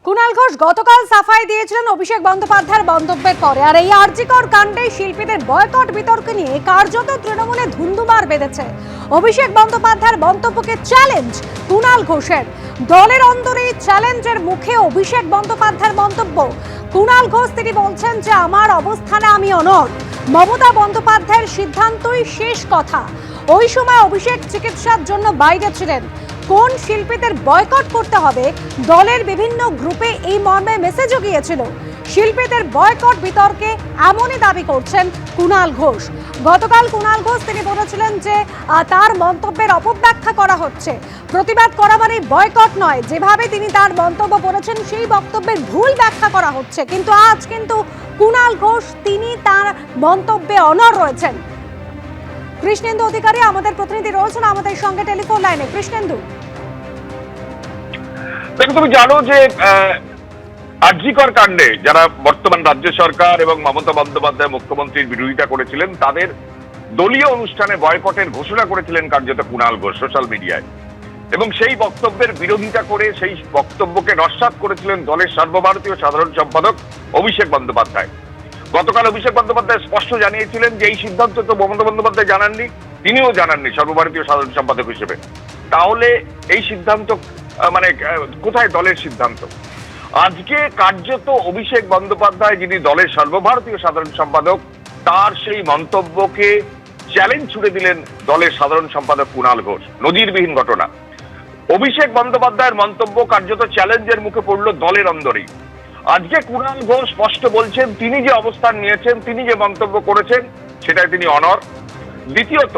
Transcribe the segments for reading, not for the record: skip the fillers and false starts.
কুণাল ঘোষ গতকাল সাফাই দিয়েছিলেন অভিষেক বন্দ্যোপাধ্যায়ের মন্তব্যের পরে। আর এই আরজিকর কাণ্ডে শিল্পীদের বয়কট বিতর্ক নিয়ে কার্যত তৃণমূলে ধুন্ধুমার বেঁধেছে। অভিষেক বন্দ্যোপাধ্যায়ের মন্তব্যকে চ্যালেঞ্জ কুণাল ঘোষের। দলের অন্দরে চ্যালেঞ্জের মুখে অভিষেক বন্দ্যোপাধ্যায়ের মন্তব্য। কুণাল ঘোষ তিনি বলছেন যে আমার অবস্থানে আমি অনড়, মমতা বন্দ্যোপাধ্যায়ের সিদ্ধান্তই শেষ কথা। ওই সময় অভিষেক চিকিৎসার জন্য বাইরে ছিলেন। কোন শিল্পীদের বয়কট করতে হবে দলের বিভিন্ন গ্রুপে এই মর্মে মেসেজও গিয়েছিল। শিল্পীদের বয়কট বিতর্কে এমনই দাবি করছেন কুণাল ঘোষ। গতকাল কুণাল ঘোষ তিনি বলেছিলেন যে তার মন্তব্যের অপব্যাখ্যা করা হচ্ছে, প্রতিবাদ করা মানে বয়কট নয়। যেভাবে তিনি তার মন্তব্য বলেছেন সেই বক্তব্যের ভুল ব্যাখ্যা করা হচ্ছে। কিন্তু আজ কিন্তু কুণাল ঘোষ তিনি তার মন্তব্যে অনড় রয়েছেন। কৃষ্ণেন্দু অধিকারী আমাদের প্রতিনিধি রয়েছেন আমাদের সঙ্গে টেলিফোন লাইনে। কৃষ্ণেন্দু, দেখো তুমি জানো যে আরজিকর কাণ্ডে যারা বর্তমান রাজ্য সরকার এবং মমতা বন্দ্যোপাধ্যায় মুখ্যমন্ত্রীর বিরোধিতা করেছিলেন তাদের দলীয় অনুষ্ঠানে বয়কটের ঘোষণা করেছিলেন কার্যত কুণাল ঘোষ সোশ্যাল মিডিয়ায়, এবং সেই বক্তব্যের বিরোধিতা করে সেই বক্তব্যকে নস্যাৎ করেছিলেন দলের সর্বভারতীয় সাধারণ সম্পাদক অভিষেক বন্দ্যোপাধ্যায়। গতকাল অভিষেক বন্দ্যোপাধ্যায় স্পষ্ট জানিয়েছিলেন যে এই সিদ্ধান্ত তো মমতা বন্দ্যোপাধ্যায় জানাননি, তিনিও জানাননি সর্বভারতীয় সাধারণ সম্পাদক হিসেবে। তাহলে এই সিদ্ধান্ত মানে কোথায় দলের সিদ্ধান্ত? আজকে কার্যত অভিষেক বন্দ্যোপাধ্যায় যিনি দলের সর্বভারতীয় সাধারণ সম্পাদক তার সেই মন্তব্যকে চ্যালেঞ্জ ছুড়ে দিলেন দলের সাধারণ সম্পাদক কুণাল ঘোষ। নজিরবিহীন ঘটনা। অভিষেক বন্দ্যোপাধ্যায়ের মন্তব্য কার্যত চ্যালেঞ্জের মুখে পড়ল দলের অন্দরেই। আজকে কুণাল ঘোষ স্পষ্ট বলছেন তিনি যে অবস্থান নিয়েছেন, তিনি যে মন্তব্য করেছেন সেটাই তিনি অনড়। দ্বিতীয়ত,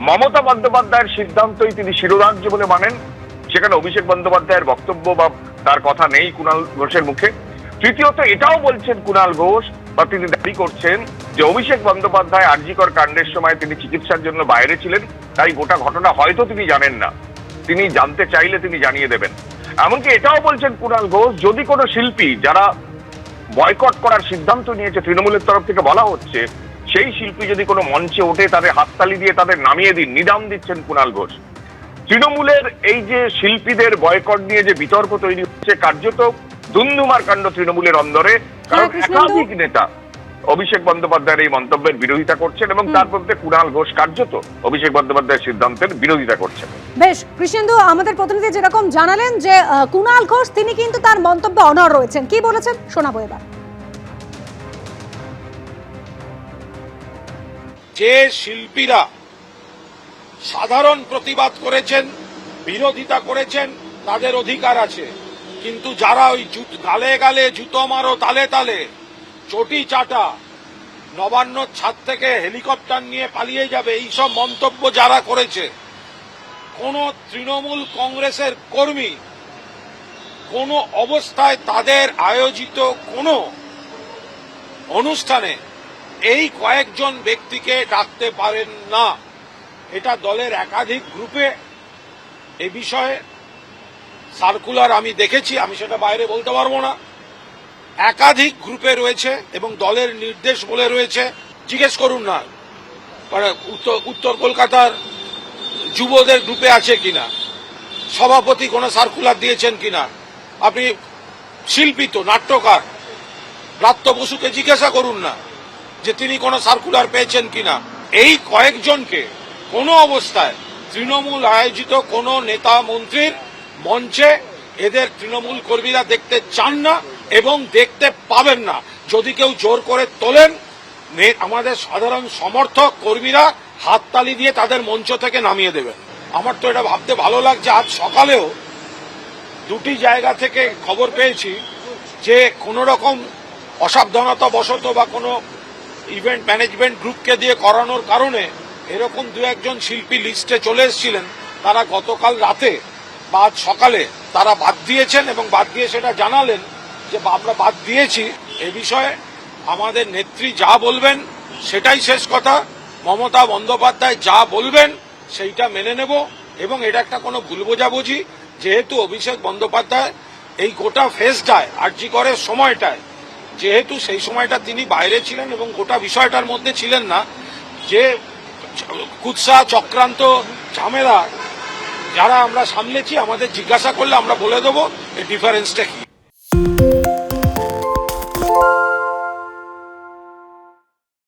মমতা বন্দ্যোপাধ্যায়ের সিদ্ধান্তই তিনি শিরোধার্য বলে মানেন, সেখানে অভিষেক বন্দ্যোপাধ্যায়ের বক্তব্য বা তার কথা নেই কুণাল ঘোষের মুখে। তৃতীয়ত, এটাও বলছেন কুণাল ঘোষ বা তিনি দাবি করছেন যে অভিষেক বন্দ্যোপাধ্যায় আরজিকর কাণ্ডের সময় তিনি চিকিৎসার জন্য বাইরে ছিলেন, তাই গোটা ঘটনা হয়তো তিনি জানেন না, তিনি জানতে চাইলে তিনি জানিয়ে দেবেন। এমনকি এটাও বলছেন কুণাল ঘোষ যদি কোনো শিল্পী যারা বয়কট করার সিদ্ধান্ত নিয়েছে তৃণমূলের তরফ থেকে বলা হচ্ছে, সেই শিল্পী যদি কোনো মঞ্চে ওঠে তাদের হাততালি দিয়ে তাদের নামিয়ে দিন, নিদাম দিচ্ছেন কুণাল ঘোষ। তৃণমূলের এই যে শিল্পীদের বয়কট নিয়ে যে বিতর্ক তৈরি হচ্ছে কার্যত ধুন্ধুমার কাণ্ড তৃণমূলের অন্দরে, কারণ একাধিক নেতা অভিষেক বন্দ্যোপাধ্যায়ের এই মন্তব্যের বিরোধিতা করছেন এবং তার মধ্যে কুণাল ঘোষ কার্যত অভিষেক বন্দ্যোপাধ্যায়ের সিদ্ধান্তের বিরোধিতা করছেন। বেশ কৃষ্ণেন্দু, আমাদের প্রতিনিধি যেরকম জানালেন যে কুণাল ঘোষ তিনি কিন্তু তার মন্তব্যে অনড় রয়েছেন, কি বলেছেন শোনাবো এবার। যে শিল্পীরা সাধারণ প্রতিবাদ করেছেন, বিরোধিতা করেছেন, তাদের অধিকার আছে, কিন্তু যারা ওই গালে গালে জুতো মারো তালে তালে চটি চাটা নবান্নর ছাদ থেকে হেলিকপ্টার নিয়ে পালিয়ে যাবে এইসব মন্তব্য যারা করেছে, কোন তৃণমূল কংগ্রেসের কর্মী কোন অবস্থায় তাদের আয়োজিত কোন অনুষ্ঠানে এই কয়েকজন ব্যক্তিকে ডাকতে পারেন না। এটা দলের একাধিক গ্রুপে এ বিষয়ে সার্কুলার আমি দেখেছি, আমি সেটা বাইরে বলতে পারবো না। একাধিক গ্রুপে রয়েছে এবং দলের নির্দেশ বলে রয়েছে। জিজ্ঞেস করুন না উত্তর কলকাতার যুবদের গ্রুপে আছে কিনা, সভাপতি কোনো সার্কুলার দিয়েছেন কিনা। আপনি শিল্পী তো, নাট্যকার ব্রাত্য বসুকে জিজ্ঞাসা করুন না যে তিনি কোনো সার্কুলার পেয়েছেন কিনা। এই কয়েকজনকে কোনো অবস্থায় তৃণমূল আয়োজিত কোনো নেতা মন্ত্রীর মঞ্চে এদের তৃণমূল কর্মীরা দেখতে চান না এবং দেখতে পাবেন না। যদি কেউ জোর করে তোলেন, আমাদের সাধারণ সমর্থক কর্মীরা হাততালি দিয়ে তাদের মঞ্চ থেকে নামিয়ে দেবেন। আমার তো এটা ভাবতে ভালো লাগছে, আজ সকালেও দুটি জায়গা থেকে খবর পেয়েছি যে কোনো রকম অসাবধানতা বশত বা কোনো ইভেন্ট ম্যানেজমেন্ট গ্রুপকে দিয়ে করানোর কারণে এরকম দু একজন শিল্পী লিস্টে চলে এসেছিলেন, তারা গতকাল রাতে বা আজ সকালে তারা বাদ দিয়েছেন এবং বাদ দিয়ে সেটা জানালেন যে আমরা বাদ দিয়েছি। এ বিষয়ে আমাদের নেত্রী যা বলবেন সেটাই শেষ কথা। মমতা বন্দ্যোপাধ্যায় যা বলবেন সেইটা মেনে নেব এবং এটা একটা কোনো ভুল বোঝাবুঝি। যেহেতু অভিষেক বন্দ্যোপাধ্যায় এই গোটা ফেজটায় আরজিকরের সময়টায়, যেহেতু সেই সময়টা তিনি বাইরে ছিলেন এবং গোটা বিষয়টার মধ্যে ছিলেন না, যে কুৎসা চক্রান্ত ঝামেলা যারা আমরা সামলেছি, আমাদের জিজ্ঞাসা করলে আমরা বলে দেবো এই ডিফারেন্সটা কি। নমস্কার।